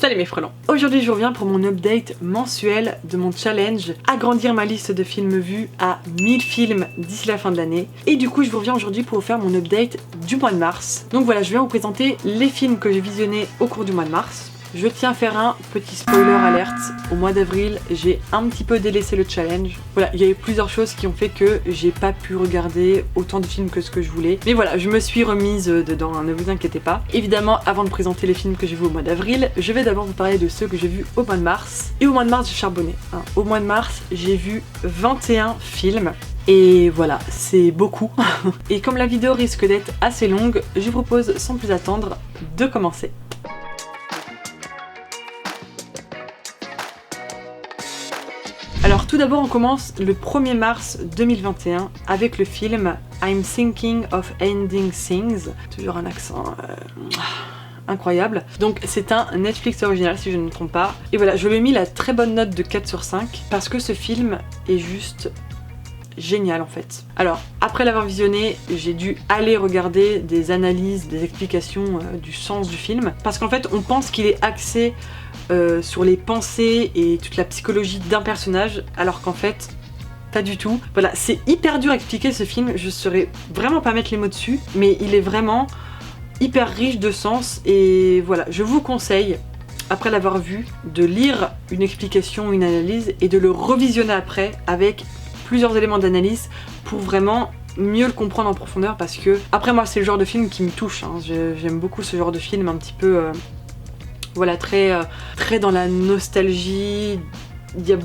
Salut mes frelons. Aujourd'hui je reviens pour mon update mensuel de mon challenge agrandir ma liste de films vus à 1000 films d'ici la fin de l'année. Et du coup je vous reviens aujourd'hui pour vous faire mon update du mois de mars. Donc voilà, je viens vous présenter les films que j'ai visionnés au cours du mois de mars. Je tiens à faire un petit spoiler alerte. Au mois d'avril, j'ai un petit peu délaissé le challenge. Voilà, il y a eu plusieurs choses qui ont fait que j'ai pas pu regarder autant de films que ce que je voulais. Mais voilà, je me suis remise dedans, hein, ne vous inquiétez pas. Évidemment, avant de présenter les films que j'ai vus au mois d'avril, je vais d'abord vous parler de ceux que j'ai vus au mois de mars. Et au mois de mars, j'ai charbonné. Hein. Au mois de mars, j'ai vu 21 films. Et voilà, c'est beaucoup. Et comme la vidéo risque d'être assez longue, je vous propose sans plus attendre de commencer. Alors tout d'abord on commence le 1er mars 2021 avec le film I'm Thinking of Ending Things, toujours un accent incroyable. Donc c'est un Netflix original si je ne me trompe pas. Et voilà, je lui ai mis la très bonne note de 4 sur 5 parce que ce film est juste génial en fait. Alors après l'avoir visionné, j'ai dû aller regarder des analyses, des explications du sens du film parce qu'en fait on pense qu'il est axé sur les pensées et toute la psychologie d'un personnage alors qu'en fait pas du tout. Voilà, c'est hyper dur à expliquer ce film, je saurais vraiment pas mettre les mots dessus, mais il est vraiment hyper riche de sens et voilà, je vous conseille après l'avoir vu de lire une explication, une analyse et de le revisionner après avec plusieurs éléments d'analyse pour vraiment mieux le comprendre en profondeur parce que après moi c'est le genre de film qui me touche, hein. J'aime beaucoup ce genre de film un petit peu voilà, très dans la nostalgie. Il y a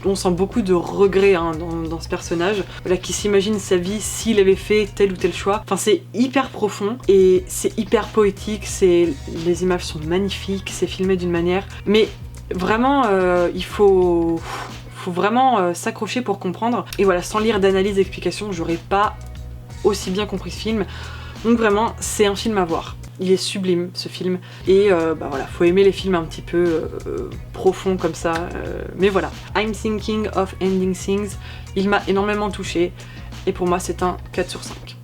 on sent beaucoup de regrets hein, dans ce personnage, voilà, qui s'imagine sa vie s'il avait fait tel ou tel choix. Enfin c'est hyper profond et c'est hyper poétique, les images sont magnifiques, c'est filmé d'une manière, mais vraiment il faut vraiment s'accrocher pour comprendre. Et voilà, sans lire d'analyse, d'explication, j'aurais pas aussi bien compris ce film. Donc vraiment, c'est un film à voir. Il est sublime ce film et bah voilà, faut aimer les films un petit peu profonds comme ça. Mais voilà, I'm Thinking of Ending Things, il m'a énormément touchée et pour moi c'est un 4 sur 5.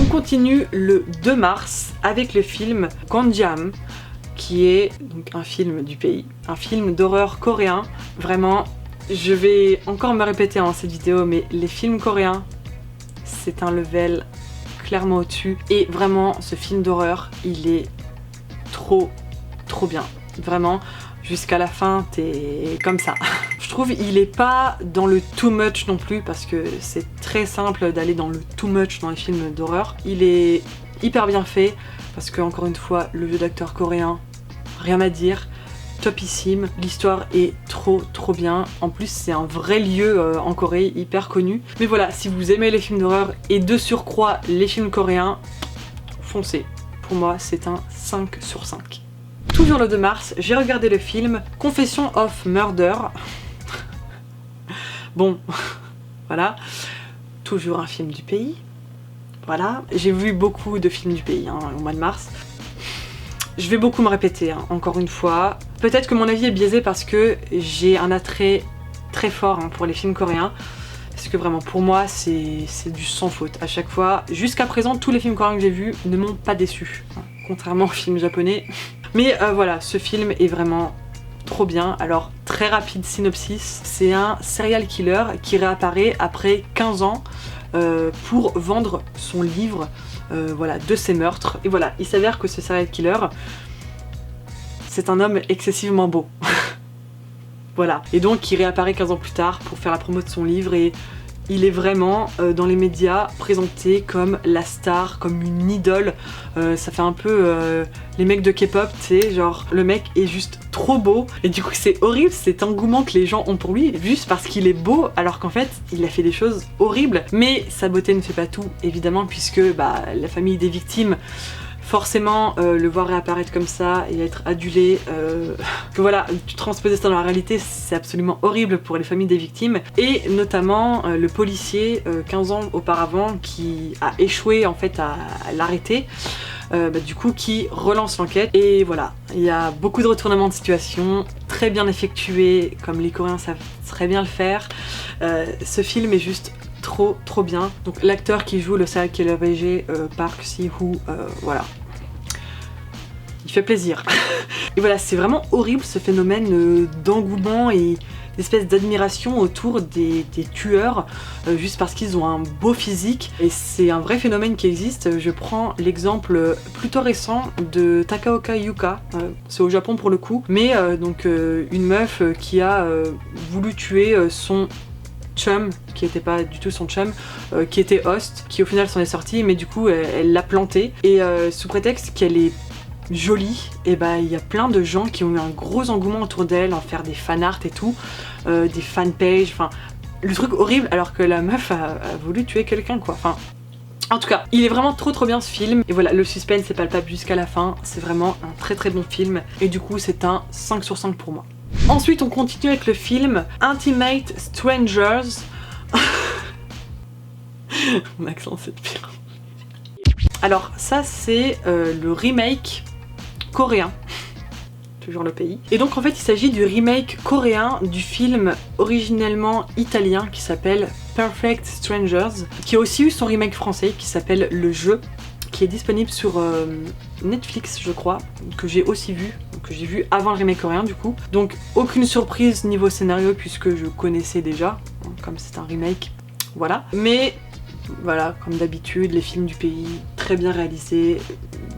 On continue le 2 mars avec le film Gonjiam, qui est donc un film du pays, un film d'horreur coréen. Vraiment, je vais encore me répéter dans cette vidéo, mais les films coréens, c'est un level clairement au-dessus. Et vraiment, ce film d'horreur, il est trop bien. Vraiment, jusqu'à la fin, t'es comme ça. Je trouve il est pas dans le too much non plus, parce que c'est très simple d'aller dans le too much dans les films d'horreur. Il est hyper bien fait, parce que encore une fois, le jeu d'acteur coréen, rien à dire. Topissime, l'histoire est trop bien. En plus c'est un vrai lieu en Corée, hyper connu. Mais voilà, si vous aimez les films d'horreur et de surcroît les films coréens, foncez. Pour moi c'est un 5 sur 5. Toujours le 2 mars, j'ai regardé le film Confession of Murder. Bon, voilà, toujours un film du pays. Voilà, j'ai vu beaucoup de films du pays hein, au mois de mars. Je vais beaucoup me répéter, hein, encore une fois. Peut-être que mon avis est biaisé parce que j'ai un attrait très fort hein, pour les films coréens. Parce que vraiment, pour moi, c'est du sans faute. À chaque fois, jusqu'à présent, tous les films coréens que j'ai vus ne m'ont pas déçu. Hein, contrairement aux films japonais. Mais voilà, ce film est vraiment trop bien. Alors, très rapide synopsis. C'est un serial killer qui réapparaît après 15 ans pour vendre son livre voilà, de ses meurtres. Et voilà, il s'avère que ce serial killer, c'est un homme excessivement beau. Voilà. Et donc il réapparaît 15 ans plus tard pour faire la promo de son livre et il est vraiment dans les médias présenté comme la star, comme une idole. Ça fait un peu les mecs de K-pop, tu sais, genre le mec est juste trop beau et du coup c'est horrible cet engouement que les gens ont pour lui juste parce qu'il est beau alors qu'en fait il a fait des choses horribles. Mais sa beauté ne fait pas tout évidemment puisque bah, la famille des victimes forcément le voir réapparaître comme ça et être adulé, que voilà, transposer ça dans la réalité, c'est absolument horrible pour les familles des victimes. Et notamment le policier 15 ans auparavant qui a échoué en fait à l'arrêter, du coup qui relance l'enquête. Et voilà, il y a beaucoup de retournements de situation, très bien effectués, comme les Coréens savent très bien le faire. Ce film est juste trop bien. Donc l'acteur qui joue le serial killer VG, Park Si-woo, voilà. qui fait plaisir. Et voilà, c'est vraiment horrible ce phénomène d'engouement et d'espèce d'admiration autour des tueurs juste parce qu'ils ont un beau physique, et c'est un vrai phénomène qui existe. Je prends l'exemple plutôt récent de Takaoka Yuka, c'est au Japon pour le coup, mais donc une meuf qui a voulu tuer son chum, qui était pas du tout son chum, qui était host, qui au final s'en est sorti, mais du coup elle l'a planté, et sous prétexte qu'elle est jolie, et bah il y a plein de gens qui ont eu un gros engouement autour d'elle, en faire des fanarts et tout, des fanpages, enfin le truc horrible, alors que la meuf a voulu tuer quelqu'un quoi, enfin en tout cas, il est vraiment trop bien ce film, et voilà, le suspense est palpable jusqu'à la fin, c'est vraiment un très bon film, et du coup c'est un 5 sur 5 pour moi. Ensuite on continue avec le film Intimate Strangers. Mon accent c'est pire. Alors ça c'est le remake coréen, toujours le pays. Et donc en fait il s'agit du remake coréen du film originellement italien qui s'appelle Perfect Strangers, qui a aussi eu son remake français qui s'appelle Le Jeu, qui est disponible sur Netflix je crois, que j'ai aussi vu, que j'ai vu avant le remake coréen du coup. Donc aucune surprise niveau scénario puisque je connaissais déjà, comme c'est un remake, voilà. Mais voilà, comme d'habitude, les films du pays, très bien réalisés,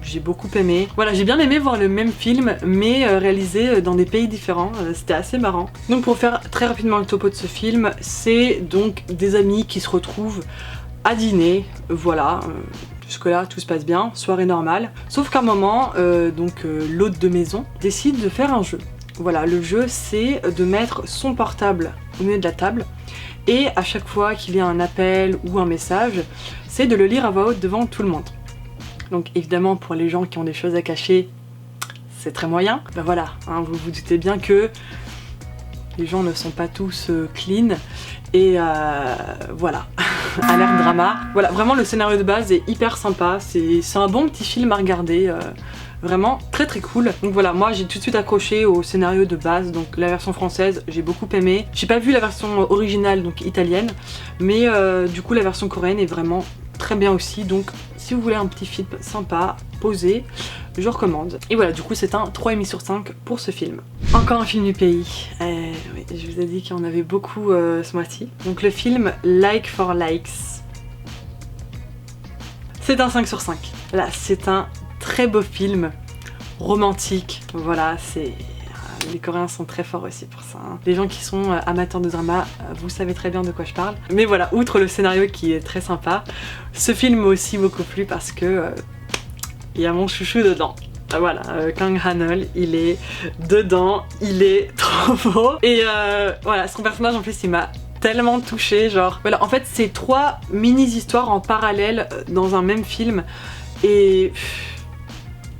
j'ai beaucoup aimé. Voilà, j'ai bien aimé voir le même film, mais réalisé dans des pays différents, c'était assez marrant. Donc pour faire très rapidement le topo de ce film, c'est donc des amis qui se retrouvent à dîner, voilà. Jusque-là, tout se passe bien, soirée normale. Sauf qu'à un moment, l'hôte de maison décide de faire un jeu. Voilà, le jeu, c'est de mettre son portable au milieu de la table, et à chaque fois qu'il y a un appel ou un message, c'est de le lire à voix haute devant tout le monde. Donc évidemment, pour les gens qui ont des choses à cacher, c'est très moyen. Ben voilà, hein, vous vous doutez bien que les gens ne sont pas tous clean, et voilà, alerte drama. Voilà, vraiment le scénario de base est hyper sympa, c'est un bon petit film à regarder, vraiment très cool. Donc voilà, moi j'ai tout de suite accroché au scénario de base, donc la version française j'ai beaucoup aimé. J'ai pas vu la version originale, donc italienne, mais du coup la version coréenne est vraiment très bien aussi, donc si vous voulez un petit film sympa, posé, je recommande. Et voilà, du coup c'est un 3,5 sur 5 pour ce film. Encore un film du pays, oui, je vous ai dit qu'il y en avait beaucoup ce mois-ci. Donc le film Like for Likes, c'est un 5 sur 5. Là c'est un très beau film, romantique, voilà, c'est... Les Coréens sont très forts aussi pour ça, hein. Les gens qui sont amateurs de drama, vous savez très bien de quoi je parle. Mais voilà, outre le scénario qui est très sympa, ce film m'a aussi beaucoup plu parce que il y a mon chouchou dedans. Voilà, Kang Han-eul, il est dedans, il est trop beau. Et voilà, son personnage en plus il m'a tellement touchée, genre... Voilà, en fait c'est 3 mini-histoires en parallèle dans un même film, et...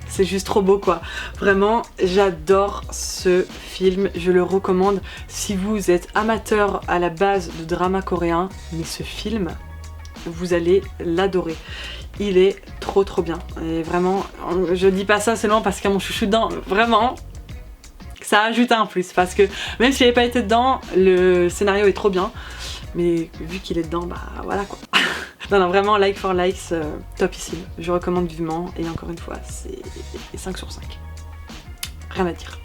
c'est juste trop beau quoi. Vraiment, j'adore ce film, je le recommande si vous êtes amateur à la base de drama coréen, mais ce film, vous allez l'adorer. Il est trop bien. Et vraiment, je dis pas ça seulement parce qu'il y a mon chouchou dedans, vraiment, ça ajoute un plus. Parce que même s'il n'avait pas été dedans, le scénario est trop bien. Mais vu qu'il est dedans, bah voilà quoi. Non, vraiment, Like for Likes, topissime. Je recommande vivement, et encore une fois, c'est 5 sur 5. Rien à dire.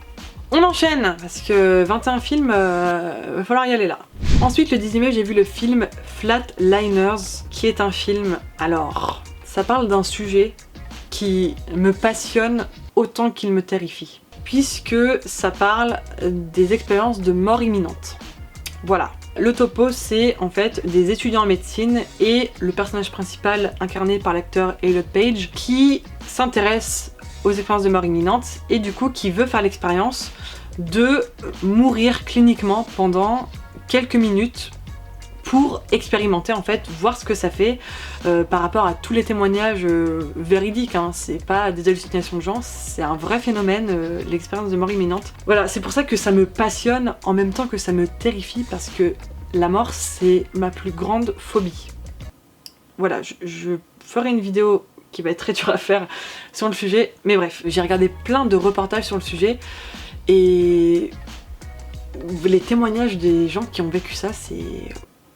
On enchaîne, parce que 21 films, va falloir y aller là. Ensuite, le 10 mai, j'ai vu le film Flatliners, qui est un film... Alors, ça parle d'un sujet qui me passionne autant qu'il me terrifie. Puisque ça parle des expériences de mort imminente. Voilà. Le topo, c'est en fait des étudiants en médecine et le personnage principal incarné par l'acteur Elliot Page qui s'intéresse aux expériences de mort imminente et du coup qui veut faire l'expérience de mourir cliniquement pendant quelques minutes pour expérimenter en fait, voir ce que ça fait par rapport à tous les témoignages véridiques, hein. C'est pas des hallucinations de gens, c'est un vrai phénomène, l'expérience de mort imminente. Voilà, c'est pour ça que ça me passionne en même temps que ça me terrifie, parce que la mort c'est ma plus grande phobie. Voilà, je ferai une vidéo qui va être très dure à faire sur le sujet, mais bref, j'ai regardé plein de reportages sur le sujet et les témoignages des gens qui ont vécu ça,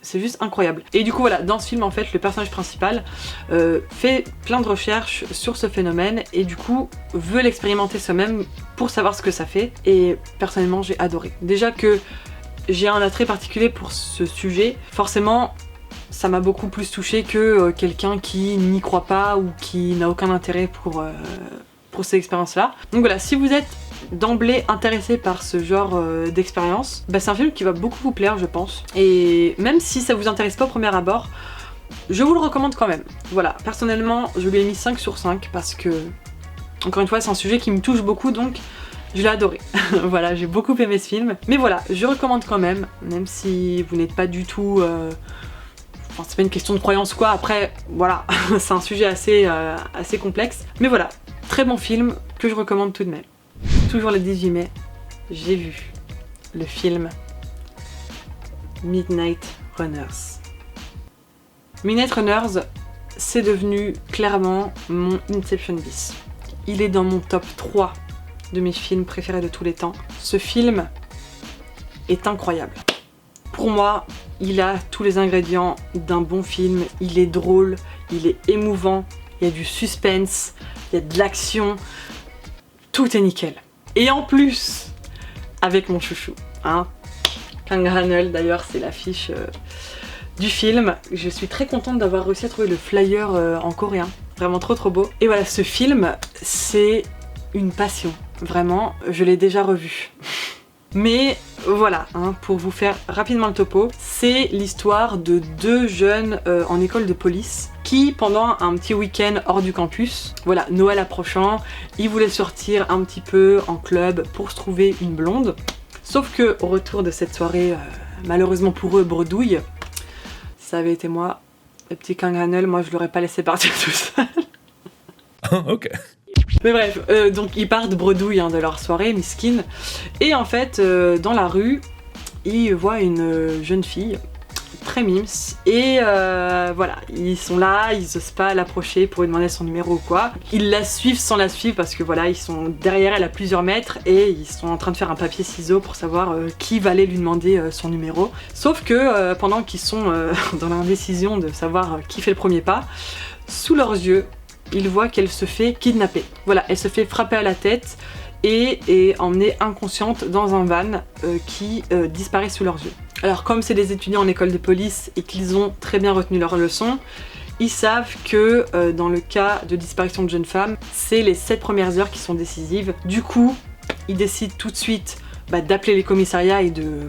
c'est juste incroyable. Et du coup voilà, dans ce film en fait le personnage principal fait plein de recherches sur ce phénomène et du coup veut l'expérimenter soi-même pour savoir ce que ça fait, et personnellement j'ai adoré. Déjà que j'ai un attrait particulier pour ce sujet, forcément ça m'a beaucoup plus touché que quelqu'un qui n'y croit pas ou qui n'a aucun intérêt pour ces expériences-là. Donc voilà, si vous êtes d'emblée intéressé par ce genre d'expérience, bah c'est un film qui va beaucoup vous plaire je pense. Et même si ça vous intéresse pas au premier abord, je vous le recommande quand même. Voilà, personnellement je lui ai mis 5 sur 5 parce que, encore une fois, c'est un sujet qui me touche beaucoup donc je l'ai adoré. Voilà, j'ai beaucoup aimé ce film. Mais voilà, je recommande quand même si vous n'êtes pas du tout... Enfin, c'est pas une question de croyance ou quoi, après, voilà, c'est un sujet assez complexe. Mais voilà, très bon film que je recommande tout de même. Toujours le 18 mai, j'ai vu le film Midnight Runners. Midnight Runners, c'est devenu clairement mon Inception bis. Il est dans mon top 3 de mes films préférés de tous les temps. Ce film est incroyable. Pour moi, il a tous les ingrédients d'un bon film. Il est drôle, il est émouvant, il y a du suspense, il y a de l'action. Tout est nickel. Et en plus, avec mon chouchou, hein, Kang Ha-neul, d'ailleurs c'est l'affiche du film. Je suis très contente d'avoir réussi à trouver le flyer en coréen. Vraiment trop beau. Et voilà, ce film, c'est une passion. Vraiment, je l'ai déjà revu. Mais voilà, hein, pour vous faire rapidement le topo, c'est l'histoire de deux jeunes en école de police qui, pendant un petit week-end hors du campus, voilà, Noël approchant, ils voulaient sortir un petit peu en club pour se trouver une blonde. Sauf que au retour de cette soirée, malheureusement pour eux, bredouille, si ça avait été moi, le petit Kang Ha-neul, moi je l'aurais pas laissé partir tout seul. Ok. Mais bref, donc ils partent bredouille hein, de leur soirée, miskin. Et en fait, dans la rue, ils voient une jeune fille, très mimes. Et voilà, ils sont là, ils osent pas l'approcher pour lui demander son numéro ou quoi. Ils la suivent sans la suivre parce que voilà, ils sont derrière elle à plusieurs mètres et ils sont en train de faire un papier-ciseau pour savoir qui va aller lui demander son numéro. Sauf que pendant qu'ils sont dans l'indécision de savoir qui fait le premier pas, sous leurs yeux, ils voient qu'elle se fait kidnapper. Voilà, elle se fait frapper à la tête et est emmenée inconsciente dans un van qui disparaît sous leurs yeux. Alors comme c'est des étudiants en école de police et qu'ils ont très bien retenu leur leçon, ils savent que dans le cas de disparition de jeunes femmes, c'est les 7 premières heures qui sont décisives. Du coup, ils décident tout de suite d'appeler les commissariats et de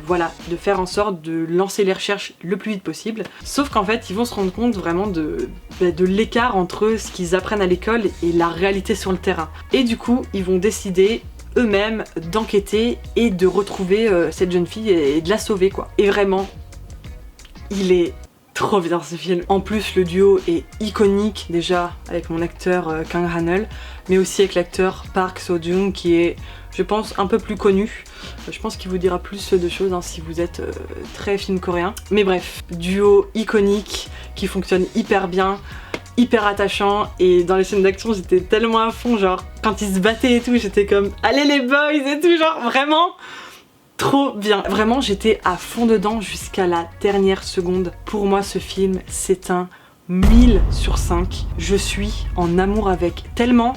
faire en sorte de lancer les recherches le plus vite possible. Sauf qu'en fait, ils vont se rendre compte vraiment de l'écart entre ce qu'ils apprennent à l'école et la réalité sur le terrain. Et du coup, ils vont décider eux-mêmes d'enquêter et de retrouver cette jeune fille et de la sauver quoi. Et vraiment, il est trop bien ce film. En plus, le duo est iconique déjà avec mon acteur Kang Ha-neul, mais aussi avec l'acteur Park Seo-joon qui est, je pense, un peu plus connu. Je pense qu'il vous dira plus de choses hein, si vous êtes très film coréen. Mais bref, duo iconique qui fonctionne hyper bien, hyper attachant, et dans les scènes d'action j'étais tellement à fond, genre quand ils se battaient et tout, j'étais comme allez les boys et tout, genre vraiment trop bien. Vraiment j'étais à fond dedans jusqu'à la dernière seconde. Pour moi ce film c'est un 1000 sur 5. Je suis en amour avec, tellement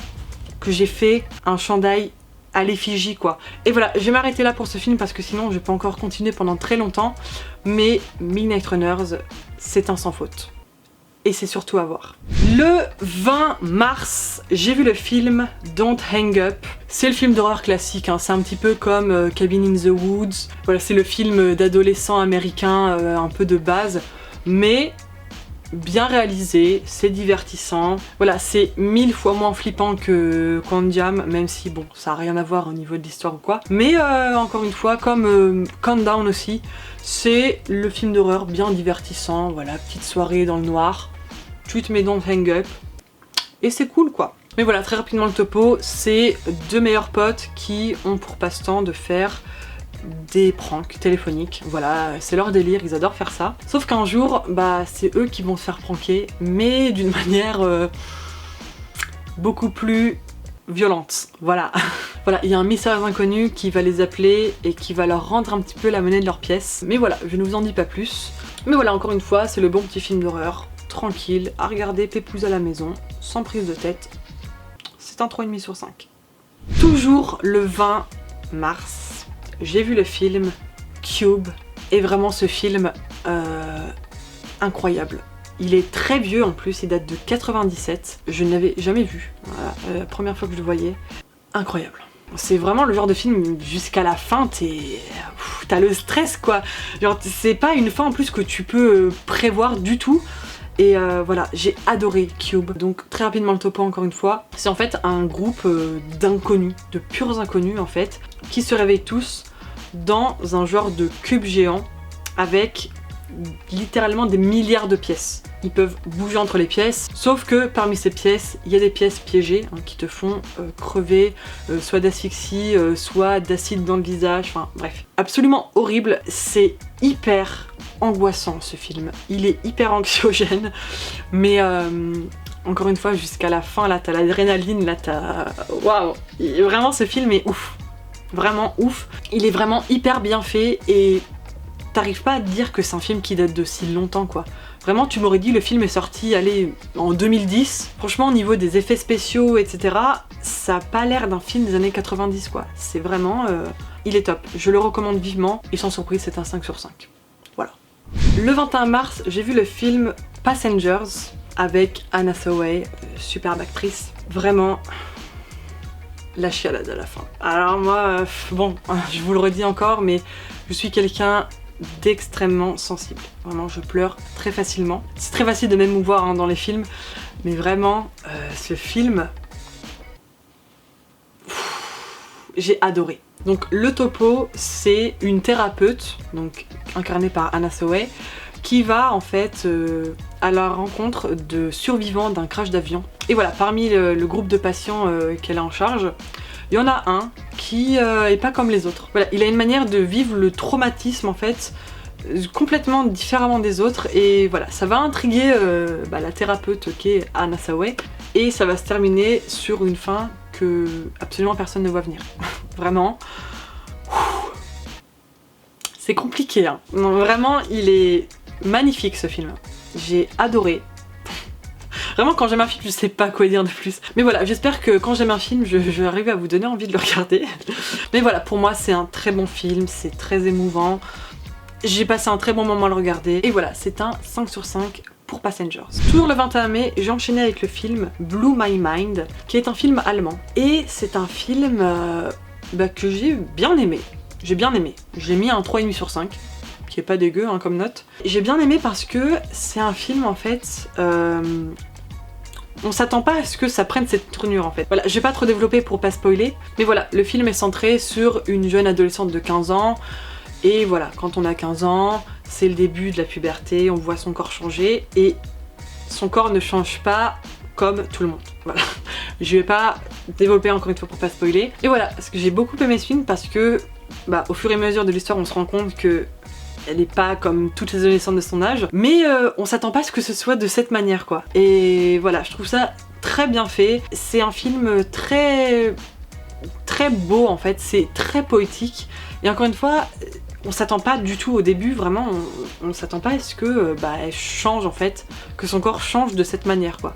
que j'ai fait un chandail à l'effigie quoi. Et voilà, je vais m'arrêter là pour ce film parce que sinon je peux encore continuer pendant très longtemps. Mais Midnight Runners, c'est un sans faute. Et c'est surtout à voir. Le 20 mars, j'ai vu le film Don't Hang Up. C'est le film d'horreur classique, hein. C'est un petit peu comme Cabin in the Woods. Voilà, c'est le film d'adolescents américains un peu de base, mais bien réalisé, c'est divertissant. Voilà, c'est 1000 fois moins flippant que Conjam, même si bon, ça a rien à voir au niveau de l'histoire ou quoi. Mais encore une fois, comme Countdown aussi, c'est le film d'horreur bien divertissant. Voilà, petite soirée dans le noir. Tu te mets Don't Hang Up et c'est cool quoi. Mais voilà, très rapidement le topo, c'est deux meilleurs potes qui ont pour passe-temps de faire des pranks téléphoniques. Voilà, c'est leur délire, ils adorent faire ça. Sauf qu'un jour, c'est eux qui vont se faire pranker, mais d'une manière beaucoup plus violente. Voilà. Voilà, il y a un mystérieux inconnu qui va les appeler et qui va leur rendre un petit peu la monnaie de leur pièce. Mais voilà, je ne vous en dis pas plus. Mais voilà, encore une fois, c'est le bon petit film d'horreur, tranquille, à regarder pépouze à la maison, sans prise de tête. C'est un 3,5 sur 5. Toujours le 20 mars, j'ai vu le film Cube, et vraiment ce film, incroyable. Il est très vieux en plus, il date de 97, je ne l'avais jamais vu, voilà, la première fois que je le voyais, incroyable. C'est vraiment le genre de film, jusqu'à la fin, t'as le stress quoi. Genre c'est pas une fin en plus que tu peux prévoir du tout. Et voilà, j'ai adoré Cube. Donc très rapidement le topo encore une fois. C'est en fait un groupe d'inconnus, de purs inconnus en fait, qui se réveillent tous dans un genre de cube géant avec littéralement des milliards de pièces. Ils peuvent bouger entre les pièces, sauf que parmi ces pièces, il y a des pièces piégées hein, qui te font crever, soit d'asphyxie, soit d'acide dans le visage, enfin bref. Absolument horrible, c'est hyper angoissant ce film. Il est hyper anxiogène, mais encore une fois, jusqu'à la fin, là t'as l'adrénaline, là t'as... Waouh! Vraiment ce film est ouf. Vraiment ouf. Il est vraiment hyper bien fait et t'arrives pas à te dire que c'est un film qui date de si longtemps quoi. Vraiment tu m'aurais dit le film est sorti allez, en 2010. Franchement au niveau des effets spéciaux etc, ça a pas l'air d'un film des années 90 quoi. C'est vraiment... il est top. Je le recommande vivement et sans surprise c'est un 5 sur 5. Voilà. Le 21 mars j'ai vu le film Passengers avec Anna Hathaway, superbe actrice. Vraiment... la chialade à la fin. Alors moi, bon, je vous le redis encore, mais je suis quelqu'un d'extrêmement sensible. Vraiment, je pleure très facilement. C'est très facile de m'émouvoir hein, dans les films, mais vraiment, ce film, j'ai adoré. Donc le topo, c'est une thérapeute, donc incarnée par Anna Hathaway, qui va en fait à la rencontre de survivants d'un crash d'avion. Et voilà, parmi le groupe de patients qu'elle a en charge, il y en a un qui est pas comme les autres. Voilà, il a une manière de vivre le traumatisme en fait complètement différemment des autres et voilà, ça va intriguer la thérapeute qui est Anna Hathaway et ça va se terminer sur une fin que absolument personne ne voit venir. Vraiment. C'est compliqué hein. Non, vraiment, il est magnifique ce film. J'ai adoré. Vraiment quand j'aime un film je sais pas quoi dire de plus. Mais voilà, j'espère que quand j'aime un film je vais arriver à vous donner envie de le regarder. Mais voilà, pour moi c'est un très bon film, c'est très émouvant. J'ai passé un très bon moment à le regarder. Et voilà, c'est un 5 sur 5 pour Passengers. Toujours le 21 mai, j'ai enchaîné avec le film Blew My Mind, qui est un film allemand. Et c'est un film que j'ai bien aimé. J'ai bien aimé. J'ai mis un 3,5 sur 5. Qui est pas dégueu hein, comme note. J'ai bien aimé parce que c'est un film en fait... on s'attend pas à ce que ça prenne cette tournure en fait. Voilà, je vais pas trop développer pour pas spoiler, mais voilà, le film est centré sur une jeune adolescente de 15 ans, et voilà, quand on a 15 ans, c'est le début de la puberté, on voit son corps changer, et son corps ne change pas comme tout le monde. Voilà, je vais pas développer encore une fois pour pas spoiler. Et voilà, parce que j'ai beaucoup aimé ce film parce que, au fur et à mesure de l'histoire, on se rend compte que elle est pas comme toutes les adolescentes de son âge, mais on s'attend pas à ce que ce soit de cette manière quoi. Et voilà, je trouve ça très bien fait. C'est un film très beau en fait, c'est très poétique. Et encore une fois, on s'attend pas du tout au début, vraiment, on s'attend pas à ce que elle change en fait, que son corps change de cette manière quoi.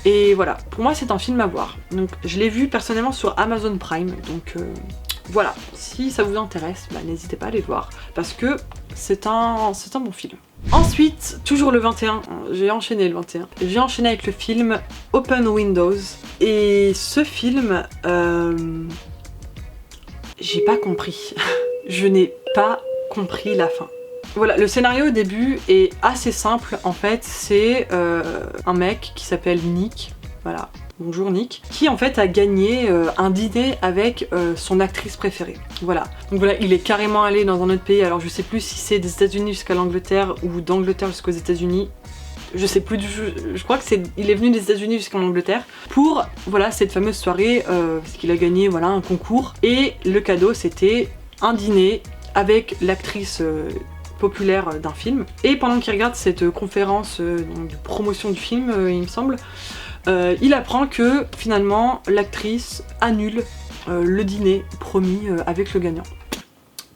Et voilà, pour moi c'est un film à voir. Donc je l'ai vu personnellement sur Amazon Prime, donc voilà, si ça vous intéresse, n'hésitez pas à aller le voir, parce que c'est un bon film. Ensuite, toujours le 21, j'ai enchaîné le 21, j'ai enchaîné avec le film Open Windows, et ce film, j'ai pas compris. Je n'ai pas compris la fin. Voilà, le scénario au début est assez simple en fait, c'est un mec qui s'appelle Nick, voilà. Bonjour Nick, qui en fait a gagné un dîner avec son actrice préférée. Voilà. Donc voilà, il est carrément allé dans un autre pays, alors je sais plus si c'est des États-Unis jusqu'à l'Angleterre ou d'Angleterre jusqu'aux États-Unis. Je sais plus du tout, je crois que il est venu des États-Unis jusqu'en Angleterre pour voilà cette fameuse soirée parce qu'il a gagné voilà un concours et le cadeau c'était un dîner avec l'actrice populaire d'un film. Et pendant qu'il regarde cette conférence de promotion du film, il me semble, il apprend que finalement l'actrice annule le dîner promis avec le gagnant.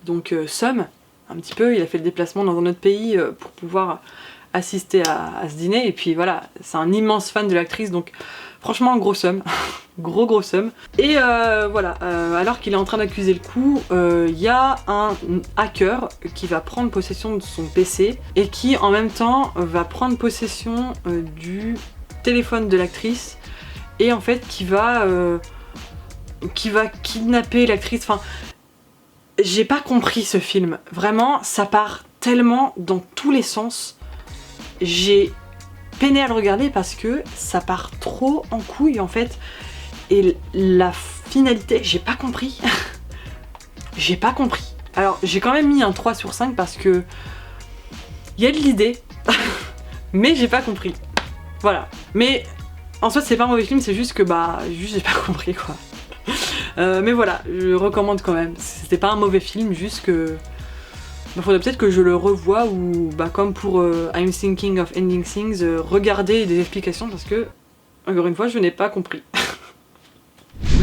Donc somme, un petit peu, il a fait le déplacement dans un autre pays pour pouvoir assister à ce dîner, et puis voilà, c'est un immense fan de l'actrice, donc franchement gros somme, gros somme. Et voilà, alors qu'il est en train d'accuser le coup, il y a un hacker qui va prendre possession de son PC et qui en même temps va prendre possession du téléphone de l'actrice, et en fait qui va kidnapper l'actrice. Enfin, j'ai pas compris ce film, vraiment, ça part tellement dans tous les sens. J'ai peiné à le regarder parce que ça part trop en couille en fait, et la finalité, j'ai pas compris. J'ai pas compris. Alors j'ai quand même mis un 3 sur 5 parce que il y a de l'idée, mais j'ai pas compris. Voilà. Mais en soi c'est pas un mauvais film, c'est juste que juste j'ai pas compris quoi. Mais voilà, je recommande quand même. C'était pas un mauvais film, juste que faudrait peut-être que je le revoie, ou comme pour I'm Thinking of Ending Things, regarder des explications parce que, encore une fois, je n'ai pas compris.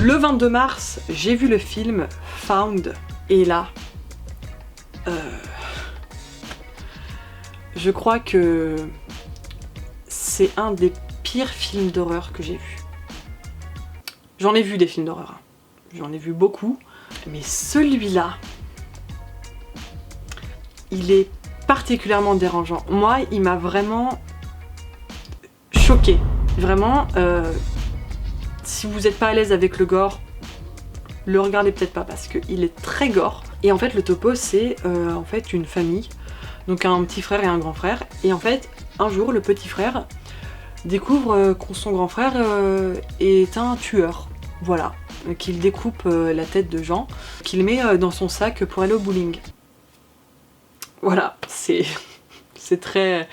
Le 22 mars, j'ai vu le film Found, et là, je crois que c'est un des pires films d'horreur que j'ai vu. J'en ai vu des films d'horreur, j'en ai vu beaucoup, mais celui-là, il est particulièrement dérangeant. Moi, il m'a vraiment choquée. Vraiment, si vous n'êtes pas à l'aise avec le gore, le regardez peut-être pas parce qu'il est très gore. Et en fait, le topo, c'est en fait une famille, donc un petit frère et un grand frère. Et en fait, un jour, le petit frère découvre que son grand frère est un tueur. Voilà, qu'il découpe la tête de gens, qu'il met dans son sac pour aller au bowling. Voilà, c'est très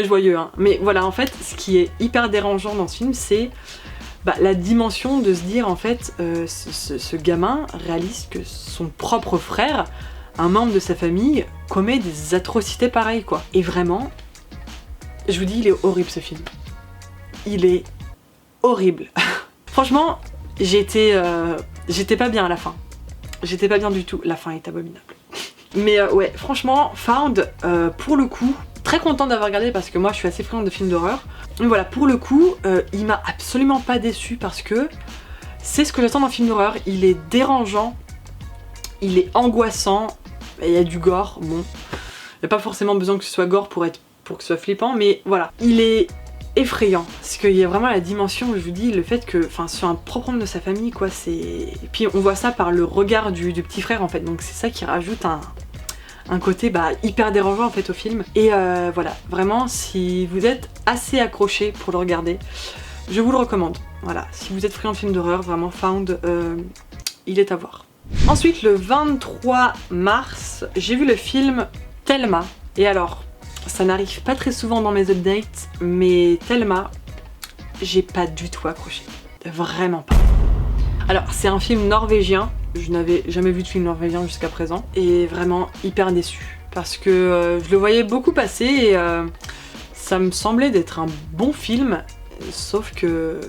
joyeux, hein. Mais voilà, en fait, ce qui est hyper dérangeant dans ce film, c'est la dimension de se dire, en fait, ce gamin réalise que son propre frère, un membre de sa famille, commet des atrocités pareilles, quoi. Et vraiment, je vous dis, il est horrible ce film. Il est horrible. Franchement, j'étais pas bien à la fin. J'étais pas bien du tout. La fin est abominable. Mais ouais, franchement, Found, pour le coup, très contente d'avoir regardé parce que moi je suis assez friande de films d'horreur. Mais voilà, pour le coup, il m'a absolument pas déçue parce que c'est ce que j'attends d'un film d'horreur. Il est dérangeant, il est angoissant, il y a du gore, bon. Il n'y a pas forcément besoin que ce soit gore pour que ce soit flippant, mais voilà. Il est effrayant, parce qu'il y a vraiment la dimension, je vous dis, le fait que, sur un propre membre de sa famille, quoi, c'est... Et puis on voit ça par le regard du petit frère, en fait, donc c'est ça qui rajoute un côté hyper dérangeant en fait au film. Et voilà, vraiment, si vous êtes assez accroché pour le regarder, je vous le recommande. Voilà, si vous êtes friand de films d'horreur, vraiment Found, il est à voir. Ensuite, le 23 mars, j'ai vu le film Thelma. Et alors, ça n'arrive pas très souvent dans mes updates, mais Thelma, j'ai pas du tout accroché. Vraiment pas. Alors, c'est un film norvégien. Je n'avais jamais vu de film norvégien jusqu'à présent. Et vraiment hyper déçue. Parce que je le voyais beaucoup passer et ça me semblait d'être un bon film. Sauf que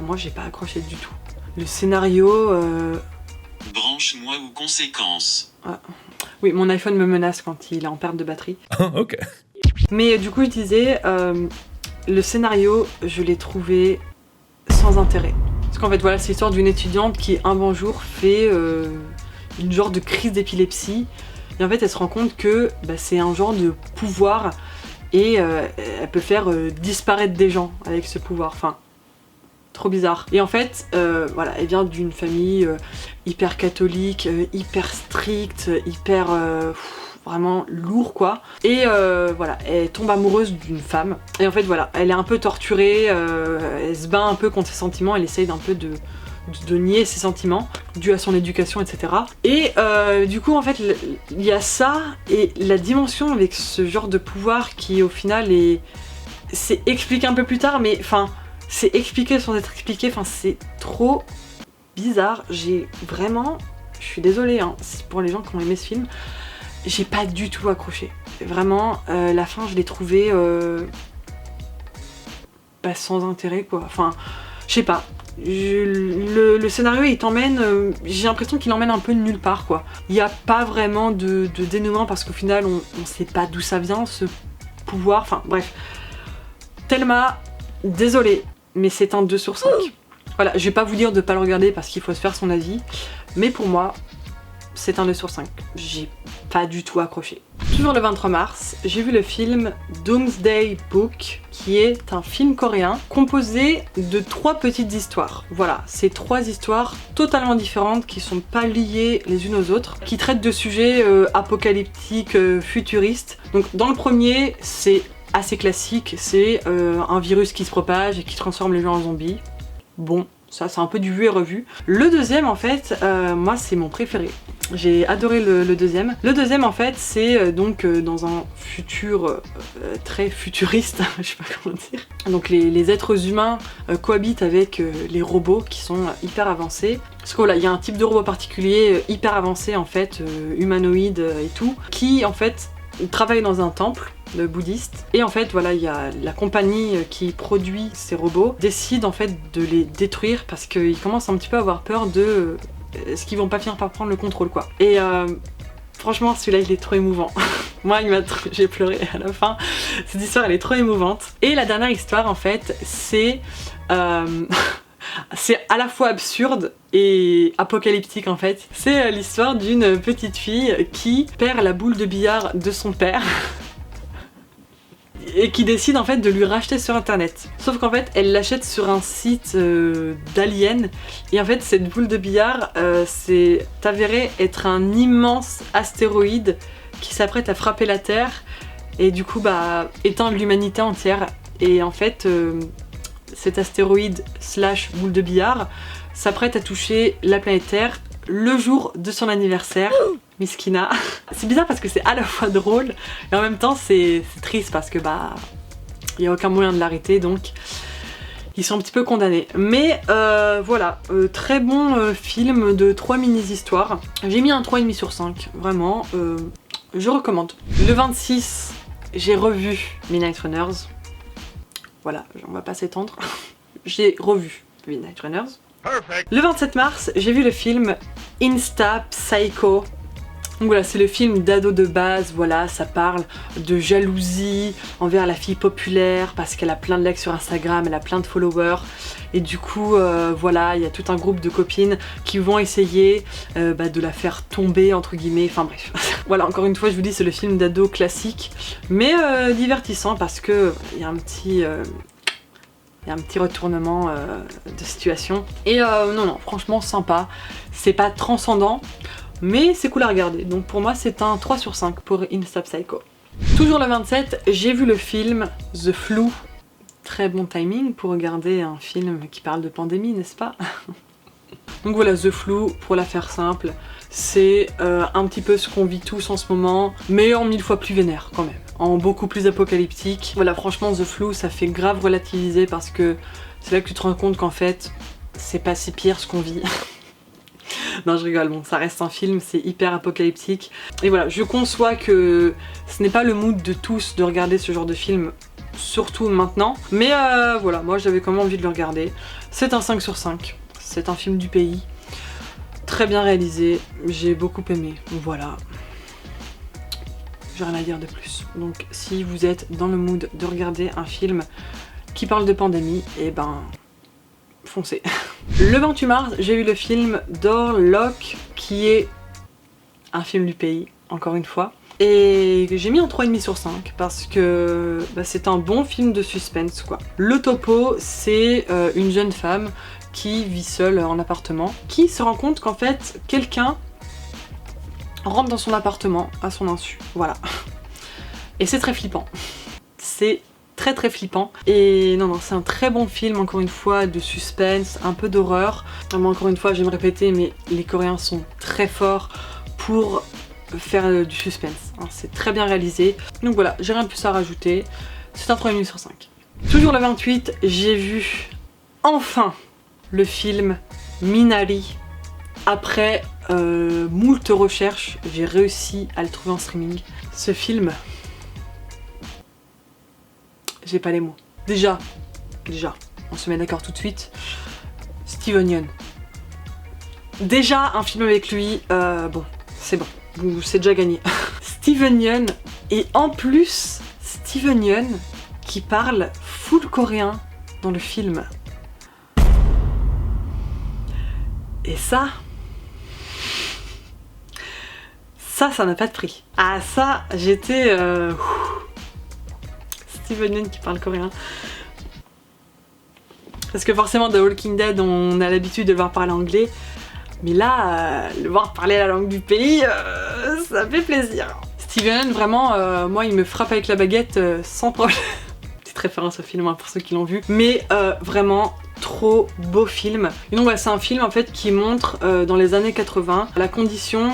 moi, j'ai pas accroché du tout. Le scénario... Branche-moi ou conséquence. Ah. Oui, mon iPhone me menace quand il est en perte de batterie. Ok. Mais du coup, je disais, le scénario, je l'ai trouvé sans intérêt. Parce qu'en fait, voilà, c'est l'histoire d'une étudiante qui, un bon jour, fait une genre de crise d'épilepsie. Et en fait, elle se rend compte que c'est un genre de pouvoir et elle peut faire disparaître des gens avec ce pouvoir. Enfin, trop bizarre. Et en fait, voilà, elle vient d'une famille hyper catholique, hyper stricte, hyper... vraiment lourd quoi. Et voilà, elle tombe amoureuse d'une femme. Et en fait voilà, elle est un peu torturée, elle se bat un peu contre ses sentiments, elle essaye d'un peu de nier ses sentiments, dû à son éducation, etc. Et du coup en fait, il y a ça, et la dimension avec ce genre de pouvoir qui au final c'est expliqué un peu plus tard, mais enfin, c'est expliqué sans être expliqué, enfin c'est trop bizarre. J'ai vraiment, je suis désolée hein, pour les gens qui ont aimé ce film, j'ai pas du tout accroché. Vraiment, la fin, je l'ai trouvée sans intérêt, quoi. Enfin, Je sais pas. Le scénario il t'emmène, j'ai l'impression qu'il emmène un peu de nulle part quoi. Il n'y a pas vraiment de dénouement parce qu'au final on sait pas d'où ça vient ce pouvoir, enfin bref. Thelma, désolée, mais c'est un 2 sur 5. Voilà, je vais pas vous dire de pas le regarder parce qu'il faut se faire son avis, mais pour moi, c'est un 2 sur 5. J'ai pas du tout accroché. Toujours le 23 mars, j'ai vu le film Doomsday Book, qui est un film coréen composé de 3 petites histoires. Voilà, c'est 3 histoires totalement différentes qui sont pas liées les unes aux autres, qui traitent de sujets apocalyptiques, futuristes. Donc dans le premier, c'est assez classique, c'est un virus qui se propage et qui transforme les gens en zombies. Bon, ça c'est un peu du vu et revu. Le deuxième en fait, moi c'est mon préféré. J'ai adoré le deuxième. Le deuxième en fait c'est donc dans un futur très futuriste, je sais pas comment dire. Donc les êtres humains cohabitent avec les robots qui sont hyper avancés. Parce que voilà, il y a un type de robot particulier hyper avancé en fait, humanoïde et tout, qui en fait travaille dans un temple bouddhiste et en fait voilà il y a la compagnie qui produit ces robots décide en fait de les détruire parce qu'ils commencent un petit peu à avoir peur de ce qu'ils vont pas finir par prendre le contrôle quoi. Et franchement celui-là il est trop émouvant. Moi j'ai pleuré à la fin. Cette histoire elle est trop émouvante. Et la dernière histoire en fait c'est c'est à la fois absurde et apocalyptique en fait. C'est l'histoire d'une petite fille qui perd la boule de billard de son père et qui décide en fait de lui racheter sur internet. Sauf qu'en fait elle l'achète sur un site d'aliens et en fait cette boule de billard c'est avéré être un immense astéroïde qui s'apprête à frapper la Terre et du coup bah éteindre l'humanité entière. Et en fait cet astéroïde / boule de billard s'apprête à toucher la planète Terre le jour de son anniversaire. Miskina. C'est bizarre parce que c'est à la fois drôle et en même temps c'est triste parce que bah il n'y a aucun moyen de l'arrêter donc ils sont un petit peu condamnés. Mais voilà, très bon film de 3 mini-histoires. J'ai mis un 3,5 sur 5, vraiment, je recommande. Le 26, j'ai revu Midnight Runners. Voilà, on va pas s'étendre. J'ai revu Midnight Runners. Perfect. Le 27 mars, j'ai vu le film Insta Psycho. Donc voilà, c'est le film d'ado de base, voilà, ça parle de jalousie envers la fille populaire parce qu'elle a plein de likes sur Instagram, elle a plein de followers. Et du coup, voilà, il y a tout un groupe de copines qui vont essayer de la faire tomber, entre guillemets, enfin bref. Voilà, encore une fois, je vous dis, c'est le film d'ado classique, mais divertissant parce que il y a un petit retournement de situation. Et non, franchement sympa, c'est pas transcendant, mais c'est cool à regarder. Donc pour moi c'est un 3 sur 5 pour Insta Psycho. Toujours le 27, j'ai vu le film The Flu. Très bon timing pour regarder un film qui parle de pandémie, n'est-ce pas? Donc voilà, The Flu, pour la faire simple, c'est un petit peu ce qu'on vit tous en ce moment, mais en 1000 fois plus vénère quand même, en beaucoup plus apocalyptique. Voilà, franchement The Flu, ça fait grave relativiser parce que c'est là que tu te rends compte qu'en fait, c'est pas si pire ce qu'on vit. Non, je rigole, bon, ça reste un film, c'est hyper apocalyptique. Et voilà, je conçois que ce n'est pas le mood de tous de regarder ce genre de film, surtout maintenant. Mais voilà, moi j'avais quand même envie de le regarder. C'est un 5 sur 5, c'est un film du pays. Très bien réalisé, j'ai beaucoup aimé, voilà. J'ai rien à dire de plus. Donc si vous êtes dans le mood de regarder un film qui parle de pandémie, et ben foncez. Le 28 mars, j'ai vu le film Doorlock, qui est un film du pays, encore une fois. Et j'ai mis un 3,5 sur 5 parce que c'est un bon film de suspense quoi. Le topo, c'est une jeune femme qui vit seule en appartement, qui se rend compte qu'en fait quelqu'un rentre dans son appartement à son insu, voilà. Et c'est très flippant. C'est très flippant. Et non, c'est un très bon film, encore une fois, de suspense, un peu d'horreur. Encore une fois, je vais me répéter, mais les Coréens sont très forts pour faire du suspense. C'est très bien réalisé. Donc voilà, j'ai rien de plus à rajouter. C'est un 3,5 sur 5. Toujours le 28, j'ai vu enfin le film Minari. Après moult recherches, j'ai réussi à le trouver en streaming. Ce film, j'ai pas les mots. Déjà, on se met d'accord tout de suite. Steven Yeun. Déjà, un film avec lui, bon, c'est bon, c'est déjà gagné. Steven Yeun, et en plus, Steven Yeun qui parle full coréen dans le film. Et ça n'a pas de prix. Ah ça, j'étais... Steven Yeun qui parle coréen. Parce que forcément, dans Walking Dead, on a l'habitude de le voir parler anglais. Mais là, le voir parler la langue du pays, ça fait plaisir. Steven Yeun, vraiment, moi, il me frappe avec la baguette sans problème. Petite référence au film hein, pour ceux qui l'ont vu. Mais vraiment, trop beau film. Et donc, c'est un film en fait qui montre dans les années 80 la condition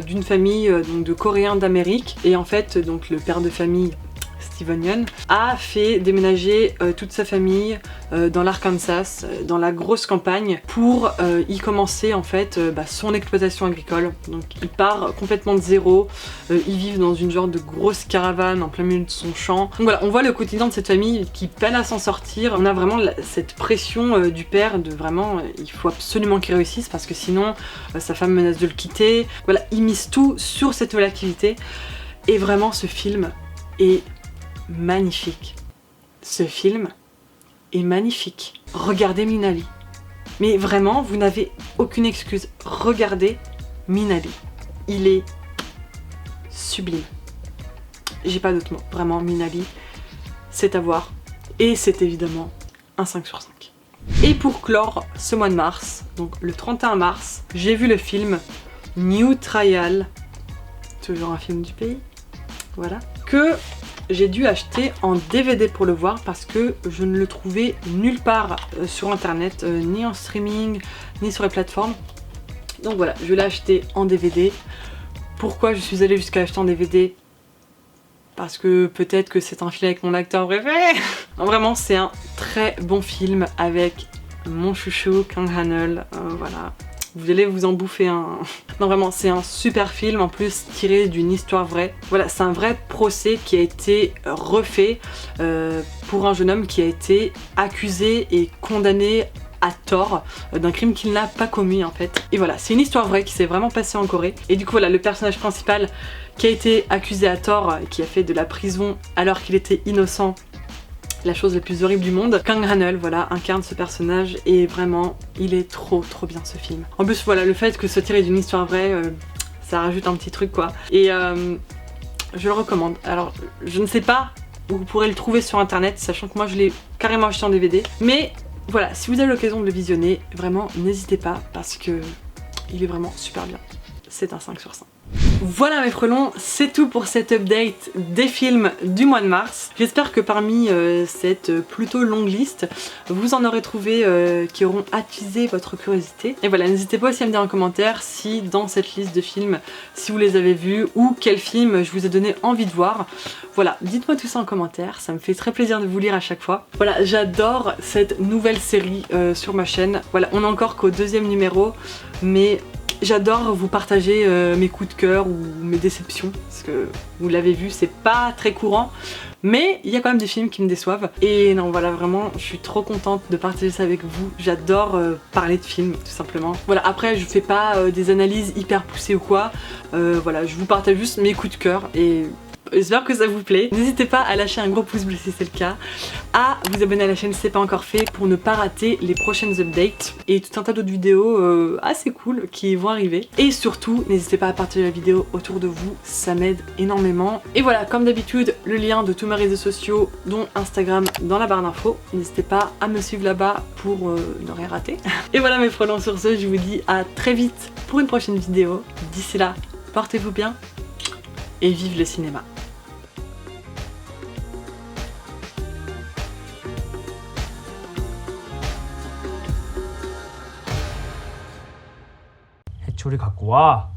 d'une famille donc, de Coréens d'Amérique. Et en fait, donc le père de famille, Steven Yeun, a fait déménager toute sa famille dans l'Arkansas, dans la grosse campagne, pour y commencer en fait son exploitation agricole. Donc il part complètement de zéro, ils vivent dans une genre de grosse caravane en plein milieu de son champ. Donc voilà, on voit le quotidien de cette famille qui peine à s'en sortir. On a vraiment cette pression du père de vraiment, il faut absolument qu'il réussisse parce que sinon sa femme menace de le quitter. Voilà, il mise tout sur cette nouvelle activité. Et vraiment ce film est magnifique. Ce film est magnifique. Regardez Minari. Mais vraiment, vous n'avez aucune excuse. Regardez Minari. Il est sublime. J'ai pas d'autre mot. Vraiment, Minari, c'est à voir. Et c'est évidemment un 5 sur 5. Et pour clore ce mois de mars, donc le 31 mars, j'ai vu le film New Trial. Toujours un film du pays. Voilà. Que j'ai dû acheter en DVD pour le voir parce que je ne le trouvais nulle part sur internet, ni en streaming, ni sur les plateformes. Donc voilà, je l'ai acheté en DVD. Pourquoi je suis allée jusqu'à acheter en DVD? Parce que peut-être que c'est un film avec mon acteur préféré. Non, vraiment, c'est un très bon film avec mon chouchou Kang Han-eul, voilà. Vous allez vous en bouffer un... Non vraiment, c'est un super film, en plus tiré d'une histoire vraie. Voilà, c'est un vrai procès qui a été refait pour un jeune homme qui a été accusé et condamné à tort d'un crime qu'il n'a pas commis en fait. Et voilà, c'est une histoire vraie qui s'est vraiment passée en Corée. Et du coup voilà, le personnage principal qui a été accusé à tort, qui a fait de la prison alors qu'il était innocent, la chose la plus horrible du monde. Kang Han-eul, voilà, incarne ce personnage et vraiment, il est trop bien ce film. En plus, voilà, le fait que ce soit tiré d'une histoire vraie, ça rajoute un petit truc quoi. Et je le recommande. Alors, je ne sais pas où vous pourrez le trouver sur internet, sachant que moi je l'ai carrément acheté en DVD. Mais voilà, si vous avez l'occasion de le visionner, vraiment, n'hésitez pas parce que il est vraiment super bien. C'est un 5 sur 5. Voilà mes frelons, c'est tout pour cette update des films du mois de mars. J'espère que parmi cette plutôt longue liste, vous en aurez trouvé qui auront attisé votre curiosité. Et voilà, n'hésitez pas aussi à me dire en commentaire si dans cette liste de films, si vous les avez vus ou quel film je vous ai donné envie de voir. Voilà, dites-moi tout ça en commentaire, ça me fait très plaisir de vous lire à chaque fois. Voilà, j'adore cette nouvelle série sur ma chaîne. Voilà, on est encore qu'au 2e numéro, mais... j'adore vous partager mes coups de cœur ou mes déceptions, parce que vous l'avez vu, c'est pas très courant, mais il y a quand même des films qui me déçoivent. Et non, voilà, vraiment, je suis trop contente de partager ça avec vous. J'adore parler de films, tout simplement. Voilà, après, je fais pas des analyses hyper poussées ou quoi. Voilà, je vous partage juste mes coups de cœur et... j'espère que ça vous plaît. N'hésitez pas à lâcher un gros pouce bleu si c'est le cas, à vous abonner à la chaîne si c'est pas encore fait pour ne pas rater les prochaines updates et tout un tas d'autres vidéos assez cool qui vont arriver. Et surtout, n'hésitez pas à partager la vidéo autour de vous, ça m'aide énormément. Et voilà, comme d'habitude, le lien de tous mes réseaux sociaux, dont Instagram, dans la barre d'infos. N'hésitez pas à me suivre là-bas pour ne rien rater. Et voilà mes frelons, sur ce, je vous dis à très vite pour une prochaine vidéo. D'ici là, portez-vous bien et vive le cinéma. 해초리 갖고 와.